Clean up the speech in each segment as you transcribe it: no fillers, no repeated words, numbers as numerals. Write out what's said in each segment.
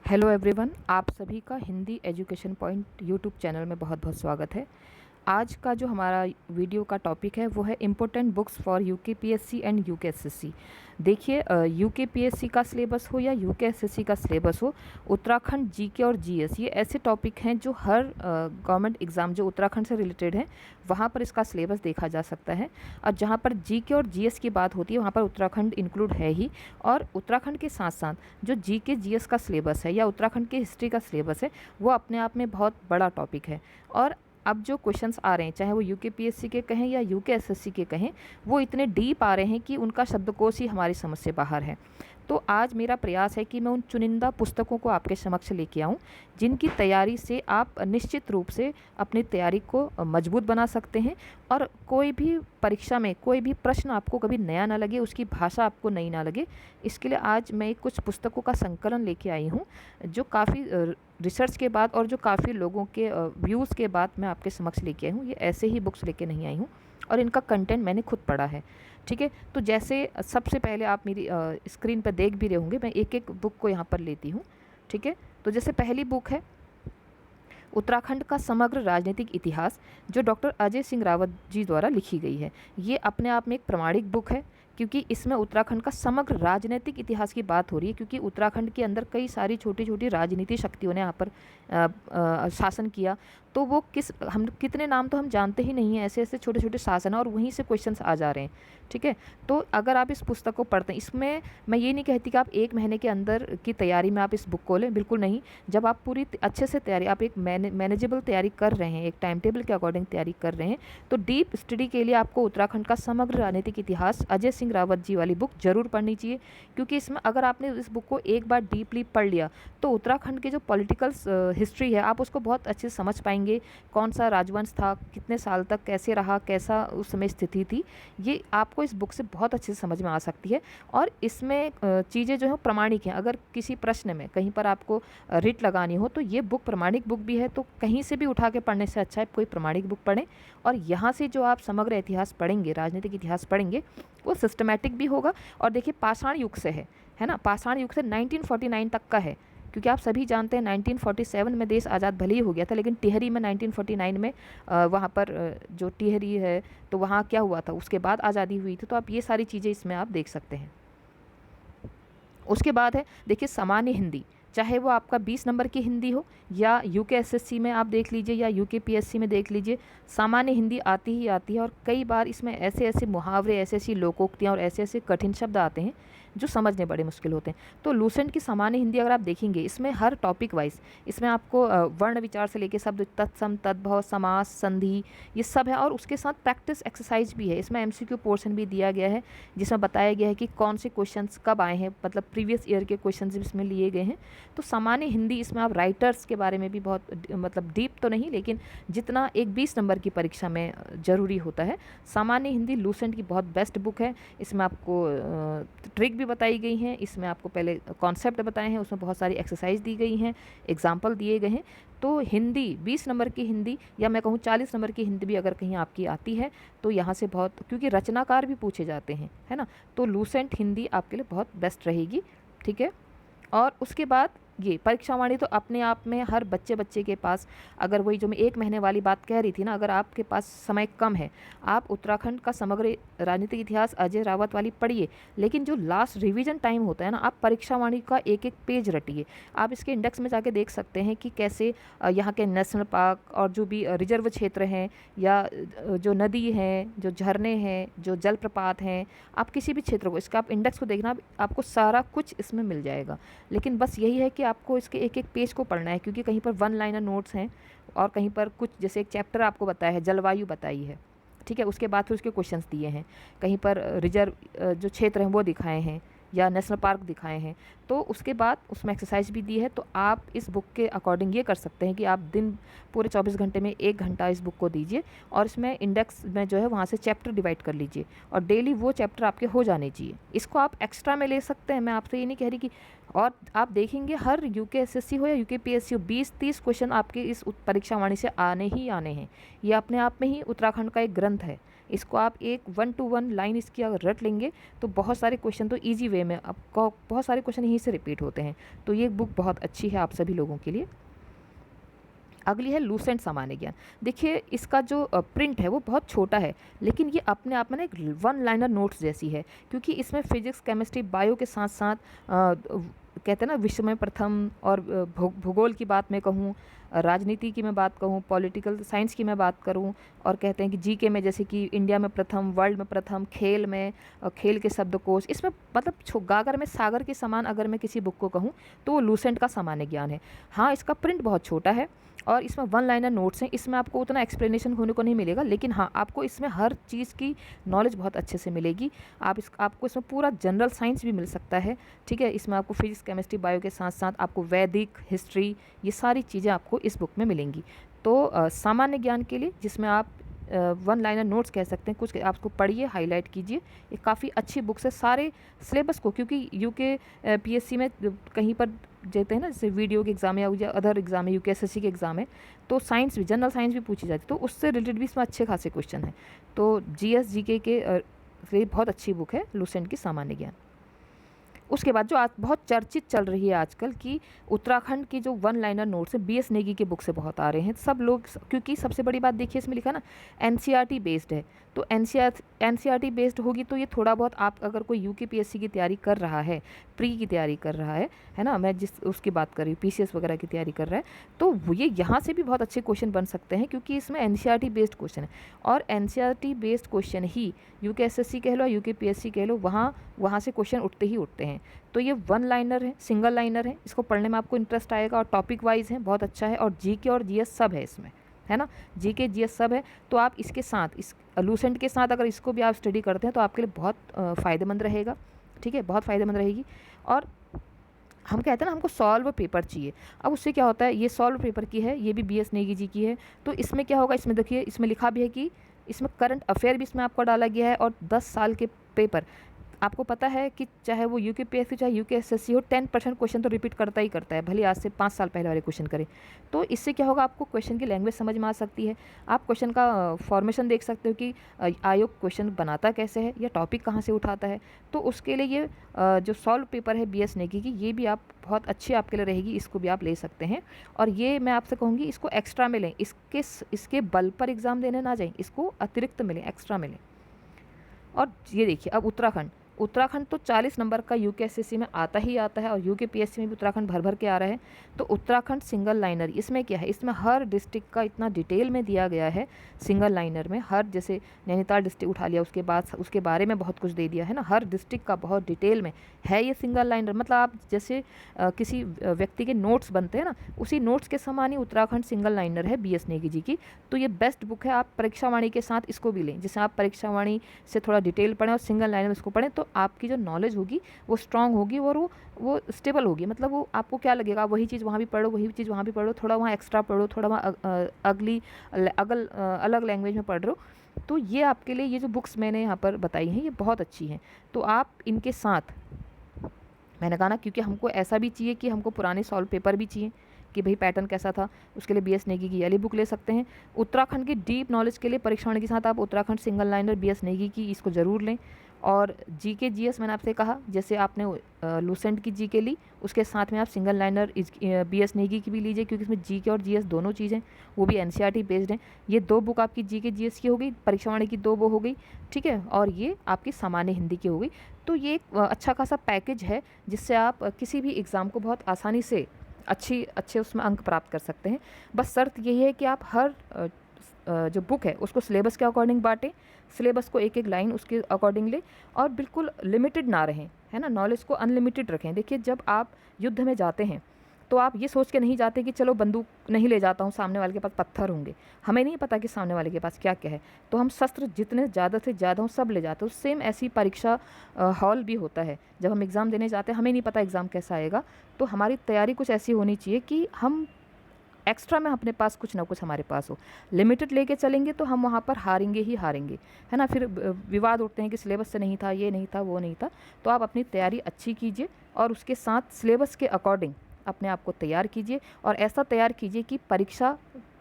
Hello everyone, आप सभी का Hindi education point YouTube channel में बहुत बहुत स्वागत है। आज का जो हमारा वीडियो का टॉपिक है वो है important books for UKPSC and UKSSC. देखिए, यूकेपीएससी का सिलेबस हो या यूकेएसएससी का सिलेबस हो, उत्तराखंड जीके और जीएस ये ऐसे टॉपिक हैं जो हर गवर्नमेंट एग्ज़ाम जो उत्तराखंड से रिलेटेड है वहाँ पर इसका सिलेबस देखा जा सकता है। और जहाँ पर जीके और जीएस की बात होती है वहाँ पर उत्तराखंड इंक्लूड है ही। और उत्तराखंड के साथ साथ जो जीके जीएस का सिलेबस है या उत्तराखंड की हिस्ट्री का सिलेबस है वो अपने आप में बहुत बड़ा टॉपिक है। और अब जो क्वेश्चंस आ रहे हैं, चाहे वो यूकेपीएससी के कहें या यूकेएसएससी के कहें, वो इतने डीप आ रहे हैं कि उनका शब्दकोश ही हमारी समझ से बाहर है। तो आज मेरा प्रयास है कि मैं उन चुनिंदा पुस्तकों को आपके समक्ष लेके आऊँ जिनकी तैयारी से आप निश्चित रूप से अपनी तैयारी को मजबूत बना सकते हैं। और कोई भी परीक्षा में कोई भी प्रश्न आपको कभी नया ना लगे, उसकी भाषा आपको नई ना लगे, इसके लिए आज मैं कुछ पुस्तकों का संकलन लेके आई हूँ जो काफ़ी रिसर्च के बाद और जो काफ़ी लोगों के व्यूज़ के बाद मैं आपके समक्ष लेके आई हूँ। ये ऐसे ही बुक्स लेके नहीं आई हूँ और इनका कंटेंट मैंने खुद पढ़ा है। ठीक है, तो जैसे सबसे पहले आप मेरी स्क्रीन पर देख भी रहे होंगे, मैं एक एक बुक को यहाँ पर लेती हूँ। ठीक है, तो जैसे पहली बुक है उत्तराखंड का समग्र राजनीतिक इतिहास, जो डॉक्टर अजय सिंह रावत जी द्वारा लिखी गई है। ये अपने आप में एक प्रमाणिक बुक है क्योंकि इसमें उत्तराखंड का समग्र राजनीतिक इतिहास की बात हो रही है, क्योंकि उत्तराखंड के अंदर कई सारी छोटी छोटी राजनीतिक शक्तियों ने यहाँ पर शासन किया। तो वो हम कितने नाम तो हम जानते ही नहीं हैं, ऐसे ऐसे छोटे छोटे शासन और वहीं से क्वेश्चंस आ जा रहे हैं। ठीक है, तो अगर आप इस पुस्तक को पढ़ते हैं, इसमें मैं ये नहीं कहती कि आप एक महीने के अंदर की तैयारी में आप इस बुक को लें, बिल्कुल नहीं। जब आप पूरी अच्छे से तैयारी, आप एक मैनेजेबल तैयारी कर रहे हैं, एक टाइम टेबल के अकॉर्डिंग तैयारी कर रहे हैं, तो डीप स्टडी के लिए आपको उत्तराखंड का समग्र राजनीतिक इतिहास अजय सिंह रावत जी वाली बुक जरूर पढ़नी चाहिए। क्योंकि इसमें अगर आपने इस बुक को एक बार डीपली पढ़ लिया तो उत्तराखंड के जो पॉलिटिकल हिस्ट्री है आप उसको बहुत अच्छे से समझ पाएंगे। कौन सा राजवंश था, कितने साल तक कैसे रहा, कैसा उस समय स्थिति थी, ये आपको इस बुक से बहुत अच्छे से समझ में आ सकती है। और इसमें चीज़ें जो है प्रमाणिक हैं। अगर किसी प्रश्न में कहीं पर आपको रिट लगानी हो तो ये बुक प्रमाणिक बुक भी है, तो कहीं से भी उठा के पढ़ने से अच्छा है कोई प्रमाणिक बुक पढ़ें। और यहाँ से जो आप समग्र इतिहास पढ़ेंगे, राजनीतिक इतिहास पढ़ेंगे, वो सिस्टमैटिक भी होगा। और देखिए, पाषाण युग से है ना, पाषाण युग से 1949 तक का है। क्योंकि आप सभी जानते हैं 1947 में देश आज़ाद भले ही हो गया था, लेकिन टिहरी में 1949 में वहाँ पर जो टिहरी है तो वहाँ क्या हुआ था, उसके बाद आज़ादी हुई थी। तो आप ये सारी चीज़ें इसमें आप देख सकते हैं। उसके बाद है, देखिए, सामान्य हिंदी, चाहे वो आपका 20 नंबर की हिंदी हो या यूकेएसएससी में आप देख लीजिए या यूकेपीएससी में देख लीजिए, सामान्य हिंदी आती ही आती है। और कई बार इसमें ऐसे ऐसे मुहावरे, ऐसे ऐसी लोकोक्तियाँ और ऐसे ऐसे कठिन शब्द आते हैं जो समझने बड़े मुश्किल होते हैं। तो लूसेंट की सामान्य हिंदी अगर आप देखेंगे, इसमें हर टॉपिक वाइज इसमें आपको वर्ण विचार से लेके शब्द तत्सम, तद्भव, समास, संधि, ये सब है। और उसके साथ प्रैक्टिस एक्सरसाइज भी है। इसमें एमसीक्यू पोर्शन भी दिया गया है जिसमें बताया गया है कि कौन से क्वेश्चंस कब आए हैं, मतलब प्रीवियस ईयर के क्वेश्चंस इसमें लिए गए हैं। तो सामान्य हिंदी, इसमें आप राइटर्स के बारे में भी बहुत मतलब डीप तो नहीं, लेकिन जितना एक 20 नंबर की परीक्षा में ज़रूरी होता है, सामान्य हिंदी लूसेंट की बहुत बेस्ट बुक है। इसमें आपको ट्रिक भी बताई गई हैं, इसमें आपको पहले कॉन्सेप्ट बताए हैं, उसमें बहुत सारी एक्सरसाइज दी गई हैं, एग्जाम्पल दिए गए हैं। तो हिंदी 20 नंबर की हिंदी या मैं कहूँ 40 नंबर की हिंदी भी अगर कहीं आपकी आती है तो यहाँ से बहुत, क्योंकि रचनाकार भी पूछे जाते हैं, है ना, तो लूसेंट हिंदी आपके लिए बहुत बेस्ट रहेगी। ठीक है, और उसके बाद ये परीक्षा वाणी तो अपने आप में हर बच्चे के पास, अगर वही जो मैं एक महीने वाली बात कह रही थी ना, अगर आपके पास समय कम है, आप उत्तराखंड का समग्र राजनीतिक इतिहास अजय रावत वाली पढ़िए, लेकिन जो लास्ट रिवीजन टाइम होता है ना, आप परीक्षा वाणी का एक एक पेज रटिए। आप इसके इंडेक्स में जाके देख सकते हैं कि कैसे यहाँ के नेशनल पार्क और जो भी रिजर्व क्षेत्र हैं या जो नदी हैं, जो झरने हैं, जो जलप्रपात हैं, आप किसी भी क्षेत्र को, इसका आप इंडेक्स को देखना, आपको सारा कुछ इसमें मिल जाएगा। लेकिन बस यही है कि आपको इसके एक एक पेज को पढ़ना है, क्योंकि कहीं पर वन लाइनर नोट्स हैं और कहीं पर कुछ, जैसे एक चैप्टर आपको बताया है, जलवायु बताई है। ठीक है, उसके बाद फिर उसके क्वेश्चंस दिए हैं, कहीं पर रिजर्व जो क्षेत्र हैं वो दिखाए हैं या नेशनल पार्क दिखाए हैं, तो उसके बाद उसमें एक्सरसाइज भी दी है। तो आप इस बुक के अकॉर्डिंग ये कर सकते हैं कि आप दिन पूरे 24 घंटे में 1 घंटा इस बुक को दीजिए और इसमें इंडेक्स में जो है वहाँ से चैप्टर डिवाइड कर लीजिए और डेली वो चैप्टर आपके हो जाने चाहिए। इसको आप एक्स्ट्रा में ले सकते हैं, मैं आपसे ये नहीं कह रही कि, और आप देखेंगे हर यूकेएसएससी हो या यूकेपीएससी हो, 20-30 क्वेश्चन आपके इस परीक्षा वाणी से आने ही आने हैं। ये अपने आप में ही उत्तराखंड का एक ग्रंथ है, इसको आप एक 1 to 1 लाइन इसकी अगर रट लेंगे तो बहुत सारे क्वेश्चन तो ईजी वे में, आपको बहुत सारे क्वेश्चन यहीं से रिपीट होते हैं। तो ये बुक बहुत अच्छी है आप सभी लोगों के लिए। अगली है लूसेंट सामान्य ज्ञान। देखिए इसका जो प्रिंट है वो बहुत छोटा है, लेकिन ये अपने आप में ना एक 1 लाइनर नोट्स जैसी है, क्योंकि इसमें फिजिक्स, केमिस्ट्री, बायो के साथ साथ कहते हैं ना विश्व में प्रथम, और भूगोल की बात मैं कहूँ, राजनीति की मैं बात कहूँ, पॉलिटिकल साइंस की मैं बात करूँ, और कहते हैं कि जीके में जैसे कि इंडिया में प्रथम, वर्ल्ड में प्रथम, खेल में खेल के शब्दकोश, इसमें मतलब गागर में सागर के समान अगर मैं किसी बुक को कहूँ तो वो लूसेंट का सामान्य ज्ञान है। हाँ, इसका प्रिंट बहुत छोटा है और इसमें 1 लाइनर नोट्स हैं, इसमें आपको उतना एक्सप्लेनेशन होने को नहीं मिलेगा, लेकिन हाँ आपको इसमें हर चीज़ की नॉलेज बहुत अच्छे से मिलेगी। आपको इसमें पूरा जनरल साइंस भी मिल सकता है, ठीक है। इसमें आपको फिजिक्स, केमिस्ट्री, बायो के साथ साथ आपको वैदिक, हिस्ट्री, ये सारी चीज़ें आपको इस बुक में मिलेंगी। तो सामान्य ज्ञान के लिए जिसमें आप 1 लाइनर नोट्स कह सकते हैं, कुछ आप उसको पढ़िए, हाईलाइट कीजिए। ये काफ़ी अच्छी बुक्स है सारे सिलेबस को, क्योंकि यूके पीएससी में कहीं पर देते हैं ना, जैसे वीडियो के एग्ज़ाम या अदर एग्ज़ाम है, यूकेएसएससी के एग्ज़ाम है, तो साइंस भी, जनरल साइंस भी पूछी जाती है, तो उससे रिलेटेड भी इसमें अच्छे खासे क्वेश्चन हैं। तो जीएस जीके के लिए बहुत अच्छी बुक है लूसेंट की सामान्य ज्ञान। उसके बाद जो आज बहुत चर्चित चल रही है आजकल की उत्तराखंड की जो 1 लाइनर नोट्स है, बीएस नेगी के बुक से बहुत आ रहे हैं सब लोग, क्योंकि सबसे बड़ी बात देखिए इसमें लिखा ना एनसीईआरटी बेस्ड है। तो एनसीईआरटी बेस्ड होगी तो ये थोड़ा बहुत, आप अगर कोई यूकेपीएससी की तैयारी कर रहा है, प्री की तैयारी कर रहा है ना, मैं जिस उसकी बात कर रही हूँ, पीसीएस वगैरह की तैयारी कर रहा है, तो ये यहाँ से भी बहुत अच्छे क्वेश्चन बन सकते हैं, क्योंकि इसमें एनसीईआरटी बेस्ड क्वेश्चन है। और एनसीईआरटी बेस्ड क्वेश्चन ही यूकेएसएससी कह लो, यूकेपीएससी कह लो, वहाँ से क्वेश्चन उठते ही उठते हैं। तो ये 1 लाइनर है, सिंगल लाइनर है, इसको पढ़ने में आपको इंटरेस्ट आएगा, और टॉपिक वाइज है, बहुत अच्छा है, और जीके और जीएस सब है इसमें, है ना, जीके जीएस सब है। तो आप इसके साथ, इस लूसेंट के साथ अगर इसको भी आप स्टडी करते हैं तो आपके लिए बहुत फ़ायदेमंद रहेगा, ठीक है, बहुत फ़ायदेमंद रहेगी। और हम कहते हैं ना हमको सॉल्व पेपर चाहिए, अब उससे क्या होता है, ये सॉल्व पेपर की है, ये भी बीएस नेगी जी की है। तो इसमें क्या होगा, इसमें देखिए इसमें लिखा भी है कि इसमें करंट अफेयर भी इसमें आपको डाला गया है, और 10 साल के पेपर। आपको पता है कि चाहे वो यूकेपीएससी चाहे यूकेएसएससी हो, 10% क्वेश्चन तो रिपीट करता ही करता है, भले आज से 5 साल पहले वाले क्वेश्चन करें। तो इससे क्या होगा, आपको क्वेश्चन की लैंग्वेज समझ में आ सकती है, आप क्वेश्चन का फॉर्मेशन देख सकते हो कि आयोग क्वेश्चन बनाता कैसे है या टॉपिक कहाँ से उठाता है। तो उसके लिए ये जो सॉल्व पेपर है बीएस नेगी की, ये भी आप बहुत अच्छी आपके लिए रहेगी, इसको भी आप ले सकते हैं। और ये मैं आपसे कहूँगी इसको एक्स्ट्रा मिलें, इसके बल पर एग्ज़ाम देने ना जाएँ, इसको अतिरिक्त मिलें, एक्स्ट्रा मिलें। और ये देखिए अब उत्तराखंड तो 40 नंबर का यूकेएसएससी में आता ही आता है, और यूकेपीएससी में भी उत्तराखंड भर भर के आ रहा है। तो उत्तराखंड सिंगल लाइनर, इसमें क्या है, इसमें हर डिस्ट्रिक्ट का इतना डिटेल में दिया गया है सिंगल लाइनर में। हर, जैसे नैनीताल डिस्ट्रिक्ट उठा लिया, उसके बाद उसके बारे में बहुत कुछ दे दिया है ना, हर डिस्ट्रिक्ट का बहुत डिटेल में है ये सिंगल लाइनर। मतलब आप जैसे किसी व्यक्ति के नोट्स बनते हैं ना, उसी नोट्स के समान ही उत्तराखंड सिंगल लाइनर है बीएस नेगी जी की। तो ये बेस्ट बुक है, आप परीक्षावाणी के साथ इसको भी लें, जैसे आप परीक्षावाणी से थोड़ा डिटेल पढ़ें और सिंगल लाइनर में इसको पढ़ें, तो आपकी जो नॉलेज होगी वो स्ट्रांग होगी, और वो स्टेबल होगी। मतलब वो आपको क्या लगेगा, वही चीज़ वहाँ भी पढ़ो, वही चीज़ वहाँ भी पढ़ो, थोड़ा वहाँ एक्स्ट्रा पढ़ो, थोड़ा वहाँ अलग लैंग्वेज में पढ़ रहे हो। तो ये आपके लिए, ये जो बुक्स मैंने यहाँ पर बताई हैं ये बहुत अच्छी हैं। तो आप इनके साथ, मैंने कहा ना, क्योंकि हमको ऐसा भी चाहिए कि हमको पुराने सॉल्व पेपर भी चाहिए कि भाई पैटर्न कैसा था, उसके लिए बीएस नेगी की वाली बुक ले सकते हैं। उत्तराखंड की डीप नॉलेज के लिए परीक्षावाणी के साथ आप Uttarakhand single liner BS Negi की इसको ज़रूर लें। और जीके जीएस मैंने आपसे कहा, जैसे आपने लूसेंट की जीके ली, उसके साथ में आप सिंगल लाइनर बीएस नेगी की भी लीजिए, क्योंकि इसमें जीके और जीएस दोनों चीज़ें, वो भी एनसीईआरटी बेस्ड हैं। ये 2 बुक आपकी जीके जीएस की हो गई, परीक्षावाणी की 2 वो हो गई, ठीक है, और ये आपकी सामान्य हिंदी की हो गई। तो ये एक अच्छा खासा पैकेज है, जिससे आप किसी भी एग्ज़ाम को बहुत आसानी से अच्छे उसमें अंक प्राप्त कर सकते हैं। बस शर्त यही है कि आप हर जो बुक है उसको सिलेबस के अकॉर्डिंग बांटें, सिलेबस को एक एक लाइन उसके अकॉर्डिंग लें, और बिल्कुल लिमिटेड ना रहें, है ना, नॉलेज को अनलिमिटेड रखें। देखिए जब आप युद्ध में जाते हैं तो आप ये सोच के नहीं जाते कि चलो बंदूक नहीं ले जाता हूँ, सामने वाले के पास पत्थर होंगे, हमें नहीं पता कि सामने वाले के पास क्या क्या है, तो हम शस्त्र जितने ज़्यादा से ज़्यादा हो सब ले जाते हो। सेम ऐसी परीक्षा हॉल भी होता है, जब हम एग्ज़ाम देने जाते हैं हमें नहीं पता एग्ज़ाम कैसा आएगा, तो हमारी तैयारी कुछ ऐसी होनी चाहिए कि हम एक्स्ट्रा में अपने पास कुछ ना कुछ हमारे पास हो। लिमिटेड लेके चलेंगे तो हम वहाँ पर हारेंगे ही हारेंगे, है ना। फिर विवाद उठते हैं कि सिलेबस से नहीं था, ये नहीं था, वो नहीं था। तो आप अपनी तैयारी अच्छी कीजिए, और उसके साथ सिलेबस के अकॉर्डिंग अपने आप को तैयार कीजिए, और ऐसा तैयार कीजिए कि परीक्षा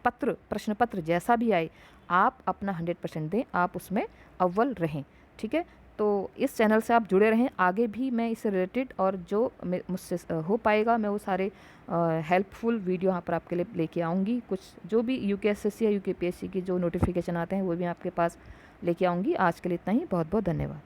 पत्र, प्रश्न पत्र जैसा भी आए, आप अपना 100% दें, आप उसमें अव्वल रहें। ठीक है, तो इस चैनल से आप जुड़े रहें, आगे भी मैं इससे रिलेटेड और जो मुझसे हो पाएगा मैं वो सारे हेल्पफुल वीडियो यहाँ पर आपके लिए लेके आऊँगी। कुछ जो भी यूकेएसएससी या यूकेपीएससी की जो नोटिफिकेशन आते हैं वो भी आपके पास लेके आऊँगी। आज के लिए इतना ही, बहुत बहुत धन्यवाद।